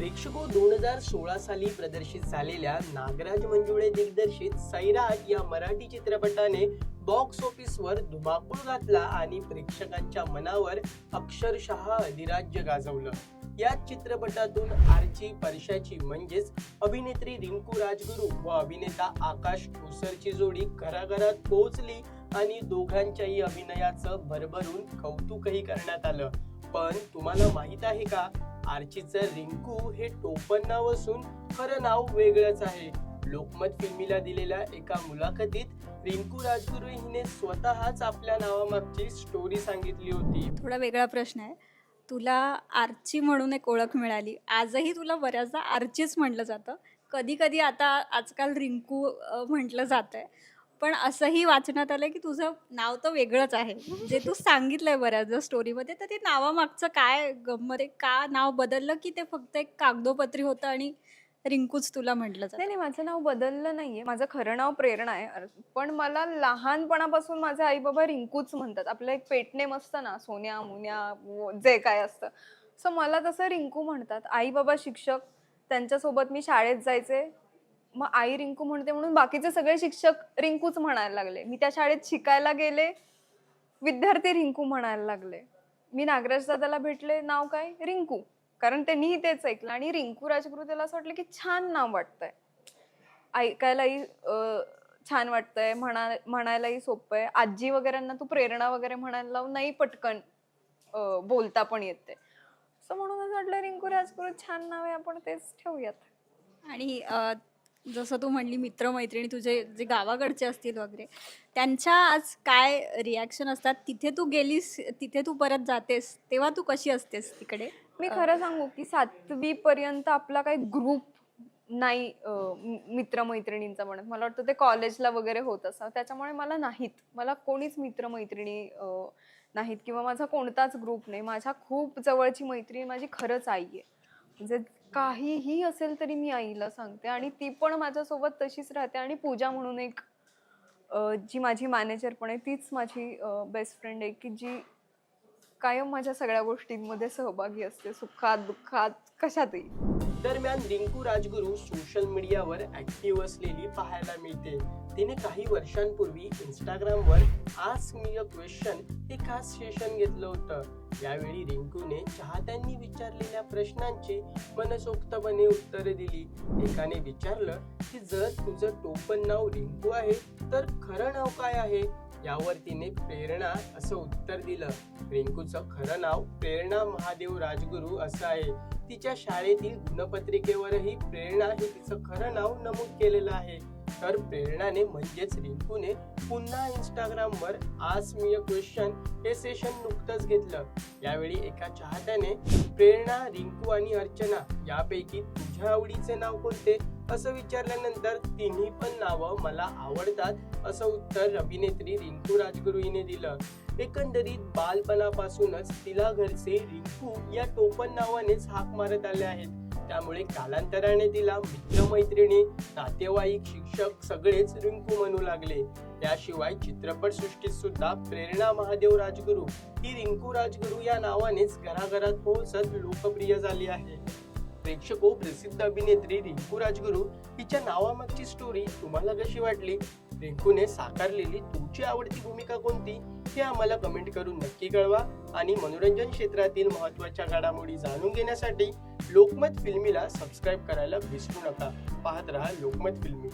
प्रेक्षको 2016 साली प्रदर्शित झालेल्या नागराज मंजुळे दिग्दर्शित सैराट या मराठी चित्रपटाने बॉक्स ऑफिसवर धुमाकूळ घातला आणि प्रेक्षकांच्या मनावर अक्षरशः अधिराज्य गाजवलं. या चित्रपटातून आरची परशाची म्हणजेच अभिनेत्री रिंकू राजगुरू व अभिनेता आकाश ठोसरची जोडी घराघरात पोहोचली आणि दोघांच्याही अभिनयाचं भरभरून कौतुकही करण्यात आलं. पण तुम्हाला माहित आहे का, आर्चीचं रिंकू हे टोपण नाव असून खरं नाव वेगळंच आहे. लोकमत फिल्मीला दिलेल्या एका मुलाखतीत रिंकू राजगुरू हिने स्वतःच आपल्या नावामागची स्टोरी सांगितली होती. थोडा वेगळा प्रश्न आहे. तुला आर्ची म्हणून एक ओळख मिळाली, आजही तुला बऱ्याचदा आर्चीच म्हटलं जातं, कधी कधी आता आजकाल रिंकू म्हटलं जातंय. पण असंही वाचण्यात आलंय की तुझं नाव तर वेगळंच आहे, जे तू सांगितलंय बऱ्याचदा स्टोरीमध्ये. तर ते नावामागचं काय गंमत आहे? का नाव बदललं की ते फक्त एक कागदोपत्री होतं आणि रिंकूच तुला म्हटलं जातं? नाही, माझं नाव बदललं नाहीये. माझं खरं नाव प्रेरणा आहे. पण मला लहानपणापासून माझे आई बाबा रिंकूच म्हणतात. आपलं एक पेटनेम असतं ना, सोन्या मुन्या जे काय असतं, सो मला तसं रिंकू म्हणतात. आई बाबा शिक्षक, त्यांच्यासोबत मी शाळेत जायचे. मग आई रिंकू म्हणते म्हणून बाकीचे सगळे शिक्षक रिंकूच म्हणायला लागले. मी त्या शाळेत शिकायला गेले, विद्यार्थी रिंकू म्हणायला लागले. मी नागराज दादाला भेटले, नाव काय? रिंकू. कारण त्यांनीही तेच ऐकलं. आणि रिंकू राजगुरू त्याला असं वाटलं की छान नाव वाटतंय, ऐकायलाही छान वाटतंय, म्हणायलाही सोपं आहे. आजी वगैरेंना तू प्रेरणा वगैरे म्हणायला लावून नाही पटकन बोलता पण येते. असं म्हणून असं वाटलं रिंकू राजगुरू छान नाव आहे, आपण तेच ठेवूयात. आणि जसं तू म्हणली मित्रमैत्रिणी तुझे जे गावाकडचे असतील वगैरे, त्यांच्या आज काय रिॲक्शन असतात? तिथे तू गेलीस, तिथे तू परत जातेस, तेव्हा तू कशी असतेस तिकडे? मी खरं सांगू की 7वी पर्यंत आपला काही ग्रुप नाही मित्रमैत्रिणींचा म्हणत. मला वाटतं ते कॉलेजला वगैरे होत असं. त्याच्यामुळे मला कोणीच मित्रमैत्रिणी नाहीत किंवा माझा कोणताच ग्रुप नाही. माझ्या खूप जवळची मैत्रीण माझी खरंच आई आहे. म्हणजे काहीही असेल तरी मी आईला सांगते आणि ती पण माझ्यासोबत तशीच राहते. आणि पूजा म्हणून एक जी माझी मॅनेजर पण आहे, तीच माझी बेस्ट फ्रेंड आहे की जी कायम माझ्या सगळ्या गोष्टींमध्ये सहभागी असते, सुखात दुःखात कशातही. दरम्यान रिंकू राजगुरू सोशल मीडियावर ऍक्टिव्ह असलेली पाहायला मिळते. तिने काही वर्षांपूर्वी इंस्टाग्रामवर आस्क मी अ क्वेश्चन हे खास सेशन घेतलं होतं. यावेळी रिंकूने चाहत्यांनी विचारलेल्या प्रश्नांची मनसोक्तपणे उत्तरे दिली. एकाने विचारलं की जर तुझं टोपण नाव रिंकू आहे तर खरं नाव काय आहे? यावर तिने प्रेरणा असं उत्तर दिलं. रिंकूचं खरं नाव प्रेरणा महादेव राजगुरू असं आहे. तिच्या शाळेतील गुणपत्रिकेवरही प्रेरणा हे तिचं खरं नाव नमूद केलेलं आहे. तर प्रेरणाने म्हणजेच रिंकूने पुन्हा इंस्टाग्रामवर आस्क मी अ क्वेश्चन हे सेशन नुकतंच घेतलं. यावेळी एका चाहत्याने प्रेरणा, रिंकू आणि अर्चना यापैकी तुझ्या आवडीचे नाव कोणते असं विचारल्यानंतर तिन्ही पण नावं मला आवडतात असं उत्तर अभिनेत्री रिंकू राजगुरू हिने दिलं. एकंदरीत बालपणापासूनच तिला घरचे रिंकू या टोपण नावानेच हाक मारत आले आहेत. त्यामुळे कालांतराने तिला मित्रमैत्रिणी, नातेवाईक, शिक्षक सगळेच रिंकू म्हणू लागले. त्याशिवाय चित्रपट सृष्टीत सुद्धा प्रेरणा महादेव राजगुरू ही रिंकू राजगुरू या नावानेच घराघरात पोहोचत लोकप्रिय झाली आहे. प्रेक्षको, प्रसिद्ध अभिनेत्री रिंकू राजगुरू हिच्या नावामागची स्टोरी तुम्हाला कशी वाटली? रिंकूने साकारलेली तुमची आवडती भूमिका कोणती हे आम्हाला कमेंट करून नक्की कळवा. आणि मनोरंजन क्षेत्रातील महत्त्वाच्या घडामोडी जाणून घेण्यासाठी लोकमत फिल्मीला सबस्क्राईब करायला विसरू नका. पाहत रहा लोकमत फिल्मी.